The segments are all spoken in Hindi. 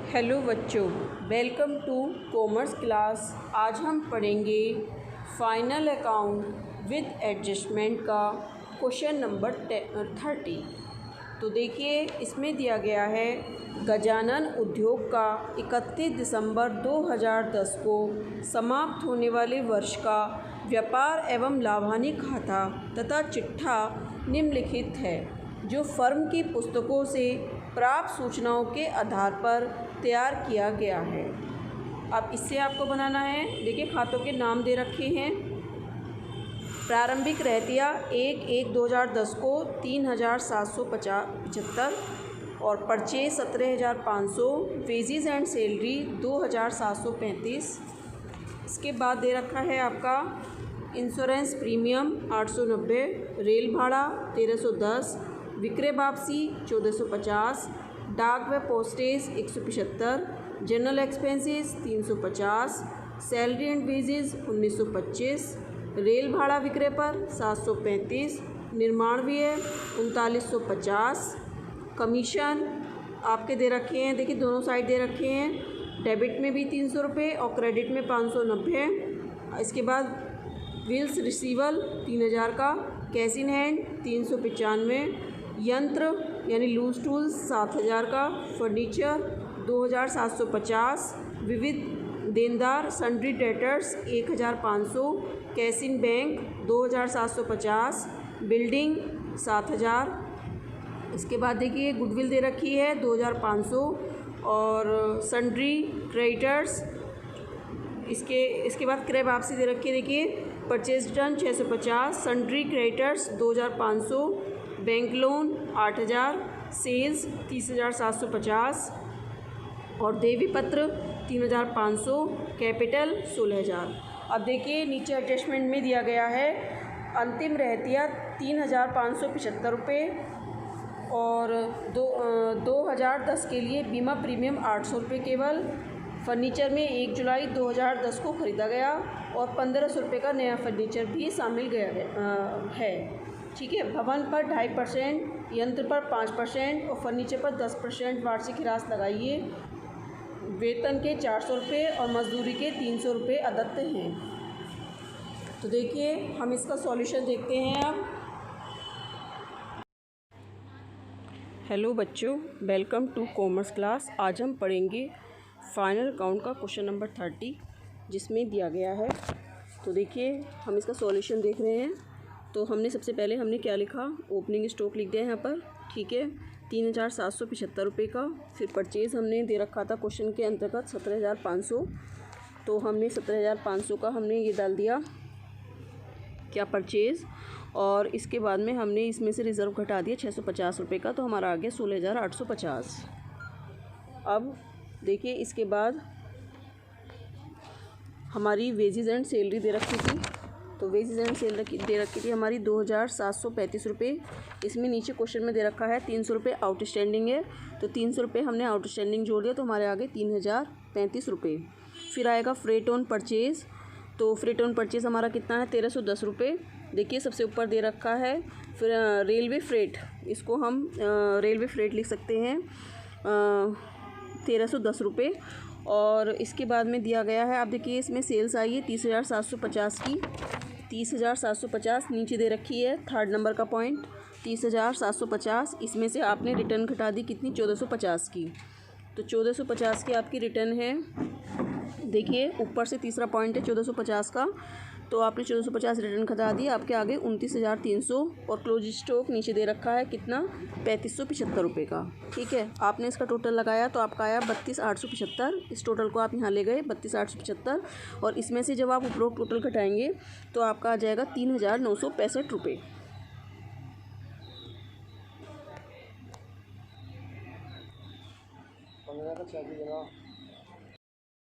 हेलो बच्चों, वेलकम टू कॉमर्स क्लास। आज हम पढ़ेंगे फाइनल अकाउंट विद एडजस्टमेंट का क्वेश्चन नंबर 30। तो देखिए, इसमें दिया गया है गजानन उद्योग का 31 दिसंबर 2010 को समाप्त होने वाले वर्ष का व्यापार एवं लाभहानि खाता तथा चिट्ठा निम्नलिखित है, जो फर्म की पुस्तकों से प्राप्त सूचनाओं के आधार पर तैयार किया गया है। अब इससे आपको बनाना है। देखिए, खातों के नाम दे रखे हैं। प्रारंभिक रहतिया 1/1/2010 को 3,775 और परचेज 17,500, वेजेस एंड सैलरी 2,735। इसके बाद दे रखा है आपका इंश्योरेंस प्रीमियम 890, रेल भाड़ा 1,310, विक्रय वापसी 1,450, डाक व postage 175, general expenses 350, salary and wages 1925, rail भाड़ा विक्रय पर 735, निर्माण व्यय 3950, कमीशन आपके दे रखे हैं। देखिए, दोनों साइड दे रखे हैं, डेबिट में भी 300 रुपये और क्रेडिट में 590। इसके बाद बिल्स रिसीवल 3000 का, कैश इन हैंड 395, यंत्र यानी लूज टूल्स 7000 का, फर्नीचर 2750, विविध देनदार sundry debtors 1500, cash in bank 2750, building 7000। इसके बाद देखिए, गुडविल दे रखी है 2500 और सन्ड्री क्रेडिटर्स। इसके बाद क्रय वापसी दे रखी है। देखिए, purchase return 650, sundry creditors 2500, bank loan 8000, sales 30,750 और देवी पत्र 3,500, कैपिटल 16,000। अब देखिए, नीचे एडजस्टमेंट में दिया गया है अंतिम रहतिया 3,575 रुपये और 2010 के लिए बीमा प्रीमियम 800 रुपये केवल। फर्नीचर में 1 जुलाई 2010 को ख़रीदा गया और 1500 रुपये का नया फर्नीचर भी शामिल है। ठीक है। भवन पर 2.5%, यंत्र पर 5% और फर्नीचर पर 10% वार्षिक ह्रास लगाइए। वेतन के 400 रुपये और मजदूरी के 300 रुपये अदत्त हैं। तो देखिए, हम इसका सॉल्यूशन देखते हैं अब। हेलो बच्चों, वेलकम टू कॉमर्स क्लास। आज हम पढ़ेंगे फाइनल अकाउंट का क्वेश्चन नंबर 30, जिसमें दिया गया है। तो देखिए, हम इसका सॉल्यूशन देख रहे हैं। तो हमने सबसे पहले हमने क्या लिखा, ओपनिंग स्टॉक लिख दिया यहाँ पर। ठीक है, 3,775 रुपये का। फिर परचेज़ हमने दे रखा था क्वेश्चन के अंतर्गत 17,500, तो हमने 17,500 का हमने ये डाल दिया क्या, परचेज़। और इसके बाद में हमने इसमें से रिज़र्व घटा दिया 650 रुपये का, तो हमारा आ गया 16,850। अब देखिए, इसके बाद हमारी वेजेस एंड सैलरी दे रखी थी। तो वेजेस एंड सैलरी दे रखी थी हमारी 2,735 रुपये। इसमें नीचे क्वेश्चन में दे रखा है 300 रुपये आउटस्टैंडिंग है, तो 300 रुपये हमने आउटस्टैंडिंग जोड़ दिया, तो हमारे आगे 3,035 रुपये। फिर आएगा फ्रेट ऑन परचेज़। तो फ्रेट ऑन परचेज़ हमारा कितना है, 1,310 रुपये। देखिए, सबसे ऊपर दे रखा है। फिर रेलवे फ्रेट, इसको हम रेलवे फ्रेट लिख सकते हैं 1,310 रुपये। और इसके बाद में दिया गया है, आप देखिए, इसमें सेल्स आई है 30,750 की। 30,750 नीचे दे रखी है, थर्ड नंबर का पॉइंट 30,750। इसमें से आपने रिटर्न घटा दी कितनी, 1,450 की। तो 1,450 की आपकी रिटर्न है। देखिए, ऊपर से तीसरा पॉइंट है 1,450 का, तो आपने 1,450 रिटर्न घटा दी, आपके आगे 29,300। और क्लोज स्टॉक नीचे दे रखा है कितना, 3,575 रुपये का। ठीक है, आपने इसका टोटल लगाया तो आपका आया 32,875। इस टोटल को आप यहाँ ले गए 32,875, और इसमें से जब आप उपरोक्त टोटल घटाएंगे तो आपका आ जाएगा 3,965 रुपये।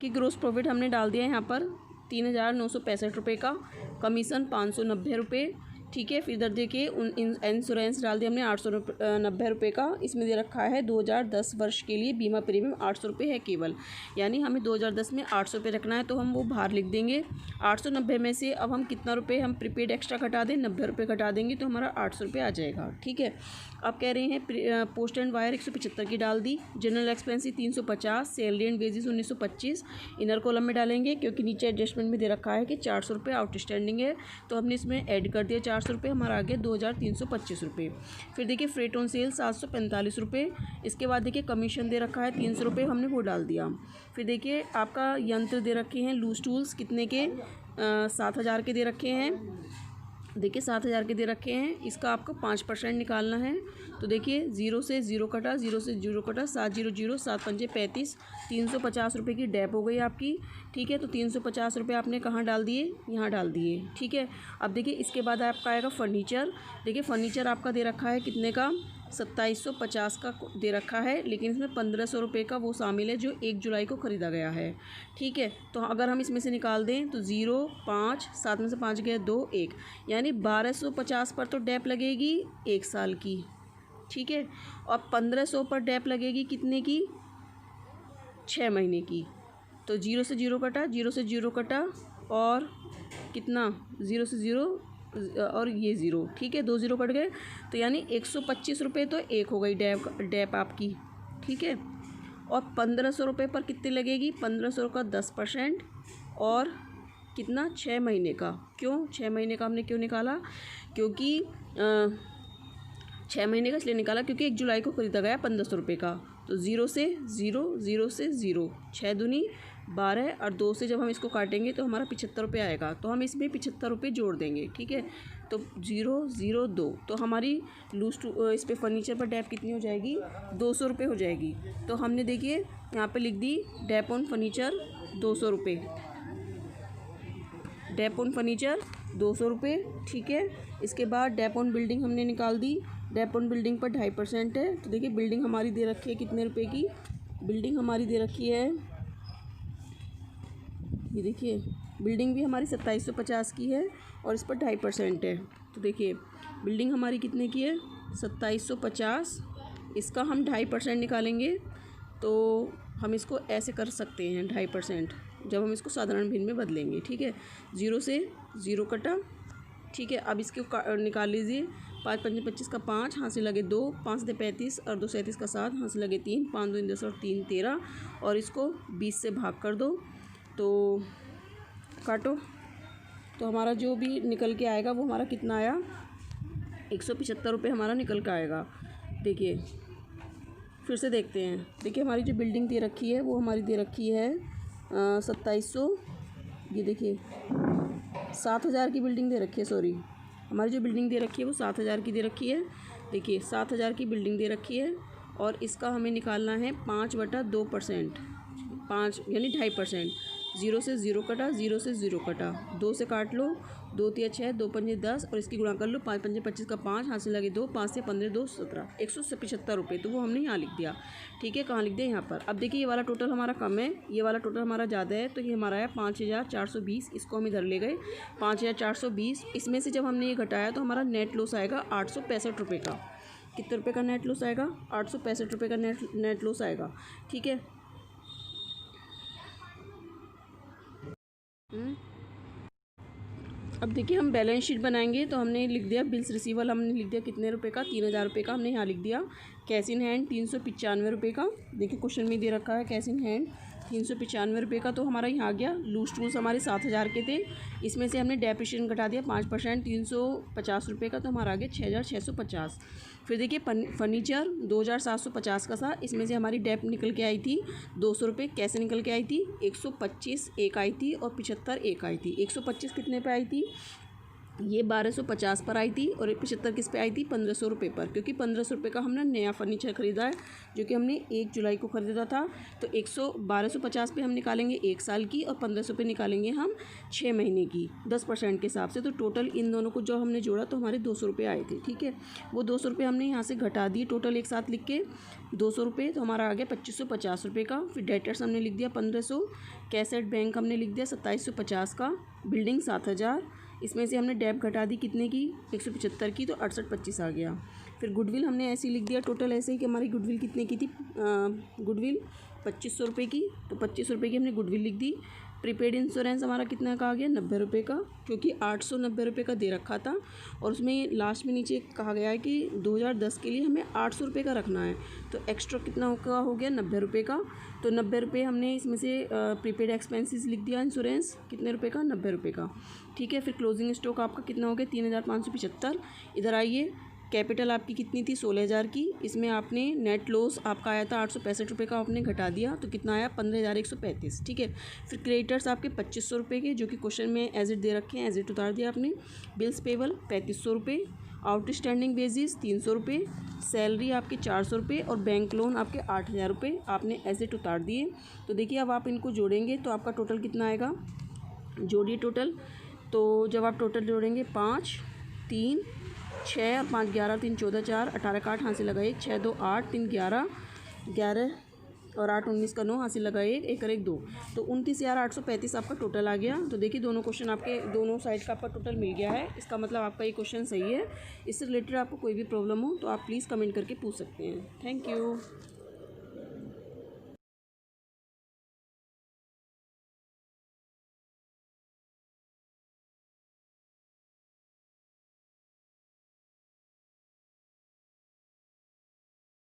कि ग्रोस प्रॉफिट हमने डाल दिया यहाँ पर 3,965 रुपये का, कमीशन 590 रुपये, ठीक है। फिर इधर देखिए इंश्योरेंस डाल दिया हमने 890 रुपये का। इसमें दे रखा है 2010 वर्ष के लिए बीमा प्रीमियम 800 रुपये है केवल, यानी हमें 2010 में 800 रुपये रखना है, तो हम वो बाहर लिख देंगे। 890 में से अब हम कितना रुपये हम प्रीपेड एक्स्ट्रा घटा दें, 90 रुपये घटा देंगे तो हमारा 800 रुपये आ जाएगा। ठीक है। अब कह रहे हैं पोस्ट एंड वायर 175 की डाल दी, general expenses 350, salary and wages 1925 inner column में डालेंगे, क्योंकि नीचे एडजस्टमेंट में दे रखा है कि 400 रुपये आउटस्टैंडिंग है, तो हमने इसमें ऐड कर दिया 400 रुपये, हमारा आ गया 2325 रुपये। फिर देखिए फ्रेट ऑन सेल 745 रुपये। इसके बाद देखिए कमीशन दे रखा है 300 रुपये, हमने वो डाल दिया। फिर देखिए आपका यंत्र दे रखे हैं लूज टूल्स कितने के 7000 के दे रखे हैं। देखिए 7000 के दे रखे हैं, इसका आपको 5% निकालना है। तो देखिए 0 से 0 कटा, 0 से 0 कटा, 700, 7 पंजे 35, 350 रुपये की डैप हो गई आपकी। ठीक है। तो 350 रुपये आपने कहाँ डाल दिए, यहाँ डाल दिए। ठीक है। अब देखिए इसके बाद आपका आएगा फर्नीचर। देखिए फर्नीचर आपका दे रखा है कितने का, 2750 का दे रखा है, लेकिन इसमें 1500 रुपये का वो शामिल है जो 1 जुलाई को ख़रीदा गया है। ठीक है। तो अगर हम इसमें से निकाल दें तो 0, 5, 7 में से 5 गया 2, 1, यानी 1250 पर तो डैप लगेगी 1 साल की। ठीक है। और 1500 पर डैप लगेगी कितने की, 6 महीने की। तो 0 से 0 कटा, 0 से 0 कटा, और कितना 0 से 0 और ये 0। ठीक है। 2 0 कट गए, तो यानी 125 रुपये तो एक हो गई डैप आपकी। ठीक है। और 1500 रुपये पर कितनी लगेगी, 1500 का 10%, और कितना 6 महीने का। क्यों 6 महीने का हमने क्यों निकाला, क्योंकि 6 महीने का इसलिए निकाला क्योंकि 1 जुलाई को ख़रीदा गया 1500 रुपये का। तो 0 से 0, 0 से 0, 6 दूनी 12, और 2 से जब हम इसको काटेंगे तो हमारा 75 रुपये आएगा, तो हम इसमें 75 रुपये जोड़ देंगे। ठीक है। तो 0, 0, 2, तो हमारी इस पे फर्नीचर पर डैप कितनी हो जाएगी, 200 रुपये हो जाएगी। तो हमने देखिए यहाँ पे लिख दी डैप ऑन फर्नीचर 200 रुपये, डैप ऑन फर्नीचर 200 रुपये। ठीक है। इसके बाद डैप ऑन बिल्डिंग हमने निकाल दी, डैप ऑन बिल्डिंग पर 2.5% है। तो देखिए बिल्डिंग हमारी दे रखी है कितने रुपए की, बिल्डिंग हमारी दे रखी है, ये देखिए बिल्डिंग भी हमारी 2750 की है, और इस पर 2.5% है। तो देखिए बिल्डिंग हमारी कितने की है, 2750, इसका हम 2.5% निकालेंगे, तो हम इसको ऐसे कर सकते हैं 2.5% जब हम इसको साधारण भिन्न में बदलेंगे। ठीक है। 0 से 0 कटा। ठीक है। अब इसको निकाल लीजिए, 5 पंजे 25 का 5, हाथ से लगे 2, 5 से 35, और 2 37 का 7, हाथ से लगे 3, 5 2 10 और 3 13, और इसको 20 से भाग कर दो, तो काटो, तो हमारा जो भी निकल के आएगा वो हमारा कितना आया, 175 रुपये हमारा निकल के आएगा। देखिए फिर से देखते हैं। देखिए हमारी जो बिल्डिंग दे रखी है वो हमारी दे रखी है 2700, ये देखिए 7000 की बिल्डिंग दे रखी है, सॉरी हमारी जो बिल्डिंग दे रखी है वो 7000 की दे रखी है। देखिए 7000 की बिल्डिंग दे रखी है, और इसका हमें निकालना है 5/2%, 5 यानी 2.5%। 0 से 0 कटा, 0 से 0 कटा, 2 से काट लो, 2 3 6, 2 पंजे 10, और इसकी गुणा कर लो, 5 पंजे 25 का 5, हाथ से लगे 2, 5 से 15 2 17, 175 रुपये, तो वो हमने यहाँ लिख दिया। ठीक है। कहाँ लिख दिया, यहाँ पर। अब देखिए ये वाला टोटल हमारा कम है, ये वाला टोटल हमारा ज़्यादा है, तो ये हमारा है 5420, इसको हम इधर ले गए 5420। इसमें से जब हमने ये घटाया तो हमारा नेट लॉस आएगा 865 रुपये का। कितने रुपये का नेट लॉस आएगा, 865 रुपये का नेट लॉस आएगा। ठीक है। अब देखिए हम बैलेंस शीट बनाएंगे, तो हमने लिख दिया बिल्स रिसीवल, हमने लिख दिया कितने रुपए का, 3000 रुपये का हमने यहाँ लिख दिया। कैश इन हैंड 395 रुपये का, देखिए क्वेश्चन में दे रखा है कैश इन हैंड 395 रुपये का, तो हमारा यहाँ आ गया। लूज टूल्स हमारे 7000 के थे, इसमें से हमने डेप्रिसिएशन घटा दिया 5%, 350 रुपये का, तो हमारा आ गया 6650। फिर देखिए फर्नीचर 2750 का था, इसमें से हमारी डेप निकल के आई थी 200 रुपये। कैसे निकल के आई थी, 125 एक आई थी और 75 एक आई थी। 125 कितने पे आई थी, ये 1250 पर आई थी, और 75 किस पे आई थी, 1500 रुपये पर, क्योंकि 1500 रुपये का हमने नया फर्नीचर ख़रीदा है जो कि हमने 1 जुलाई को ख़रीदा था। तो 1250 पे हम निकालेंगे 1 साल की, और 1500 पे निकालेंगे हम 6 महीने की 10% के हिसाब से। तो टोटल इन दोनों को जो हमने जोड़ा तो हमारे 200 रुपये आए थे। ठीक है। वो 200 रुपये हमने यहाँ से घटा दिए, टोटल एक साथ लिख के 200 रुपये, तो हमारा आ गया 2550 रुपये का। फिर डेटर्स हमने लिख दिया 1500, कैसेट बैंक हमने लिख दिया 2750 का, बिल्डिंग 7000, इसमें से हमने डेप घटा दी कितने की, 175 की, तो 6825 आ गया। फिर गुडविल हमने ऐसे ही लिख दिया टोटल ऐसे ही कि हमारी गुडविल कितने की थी, गुडविल 2500 रुपये की, तो 2500 रुपये की हमने गुडविल लिख दी। प्रीपेड इंश्योरेंस हमारा कितना का आ गया, 90 रुपये का, क्योंकि 890 रुपये का दे रखा था और उसमें लास्ट में नीचे कहा गया है कि 2010 के लिए हमें 800 रुपये का रखना है, तो एक्स्ट्रा कितना का हो गया, 90 रुपये का। तो 90 रुपये हमने इसमें से प्रीपेड एक्सपेंसेस लिख दिया, इंश्योरेंस कितने रुपये का, 90 रुपये का, ठीक है। फिर क्लोजिंग स्टॉक आपका कितना हो गया, 3575। इधर आइए, कैपिटल आपकी कितनी थी, 16000 की, इसमें आपने नेट लॉस आपका आया था 865 रुपये का, आपने घटा दिया तो कितना आया, 15135, ठीक है। फिर क्रेडिटर्स आपके 2500 रुपये के, जो कि क्वेश्चन में एज इट दे रखे हैं, एज इट उतार दिया आपने। बिल्स पेबल 3500 रुपये, आउटस्टैंडिंग वेजेस 300 रुपये, सैलरी आपकी 400 रुपये और बैंक लोन आपके 8000 रुपये आपने एज इट उतार दिए। तो देखिए अब आप इनको जोड़ेंगे तो आपका टोटल कितना आएगा, जोड़िए टोटल। तो जब आप टोटल जोड़ेंगे 5 3 6 और 5 11 3 14 4 18 का 8 हासिल लगाए, 6 2 8 3 11 11 और 8 19 का 9 हासिल लगाए, 1 और 1 2, तो 29,835 आपका टोटल आ गया। तो देखिए दोनों क्वेश्चन आपके दोनों साइड का आपका टोटल मिल गया है, इसका मतलब आपका ये क्वेश्चन सही है। इससे रिलेटेड आपको कोई भी प्रॉब्लम हो तो आप प्लीज़ कमेंट करके पूछ सकते हैं। Thank you.